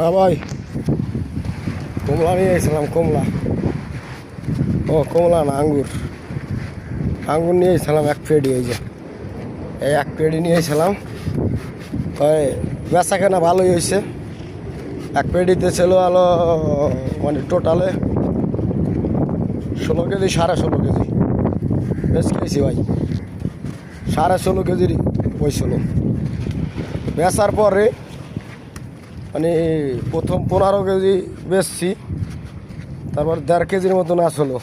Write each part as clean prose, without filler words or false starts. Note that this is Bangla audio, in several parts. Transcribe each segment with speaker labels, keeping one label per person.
Speaker 1: হ্যাঁ ভাই, কমলা নিয়ে এসেছিলাম। কমলা, ও কমলা না, আঙ্গুর। আঙ্গুর নিয়ে এসেছিলাম এক পেডি। এই যে এই এক পেডি নিয়ে এসেছিলাম। ওই বেচা কেনা ভালোই হয়েছে। এক পেডিতে ছিল আলো, মানে টোটালে 16 কেজি, 16.5 কেজি বেশ খেয়েছি ভাই। 16.5 কেজির হয়েছিল। বেচার পরে মানে প্রথম 15 কেজি বেচছি, তারপর 1.5 কেজির মতন আসলো।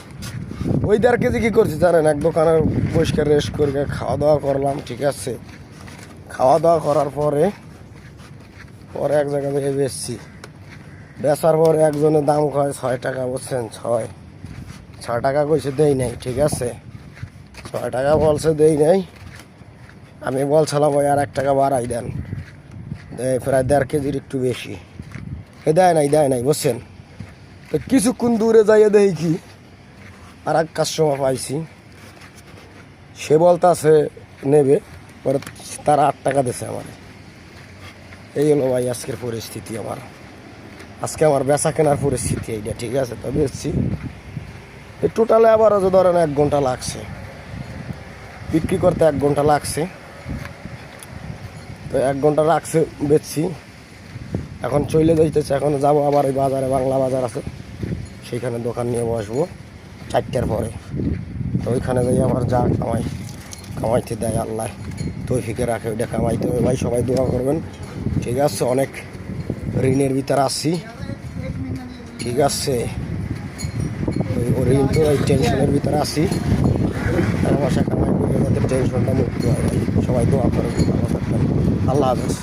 Speaker 1: ওই 1.5 কেজি কী করছি জানেন? এক দোকানে পরিষ্কার রেস্ট করে খাওয়া দাওয়া করলাম, ঠিক আছে। খাওয়া দাওয়া করার পরে এক জায়গা থেকে বেচছি। বেচার পরে একজনের দাম কয় 6 টাকা, বলছেন 6 টাকা কইছে, দেই নাই, ঠিক আছে। 6 টাকা বলছে, দেই নাই। আমি বলছিলাম ওই আর 1 টাকা বাড়াই দেন, প্রায় 1.5 কেজির একটু বেশি। দেয় নাই বুঝছেন। তো কিছুক্ষণ দূরে যাইয়ে দেখি কি আর এক কাস্টমার পাইছি, সে বলতাছে নেবে, পরে তারা 8 টাকা দিছে আমার। এই হলো ভাই আজকের পরিস্থিতি আমার। আজকে আমার বেচা কেনার পরিস্থিতি এইটা, ঠিক আছে। তো বেচছি এই টোটালে আবার ধরেন 1 ঘন্টা লাগছে বিক্রি করতে, 1 ঘন্টা লাগছে। তো 1 ঘন্টা লাগছে বেচছি। এখন চলে যাইতেছে, এখন যাবো আবার ওই বাজারে, বাংলা বাজার আছে, সেইখানে দোকান নিয়ে বসবো 4টার পরে। তো ওইখানে যাই আবার যা কামাইতে দেয় আল্লাহ, তৌফিকে রাখে, ওইটা কামাইতে হবে ভাই। সবাই দোয়া করবেন, ঠিক আছে। অনেক ঋণের ভিতরে আসছি, ঠিক আছে। ওই ঋণ তো ওই টেনশনের ভিতরে আসি। টাকা পয়সা কামাই করে যাতে টেনশনটা মুক্ত হয় ভাই। সবাই দোয়া করেন, ভালো থাকবেন। আল্লাহ হাফেজ।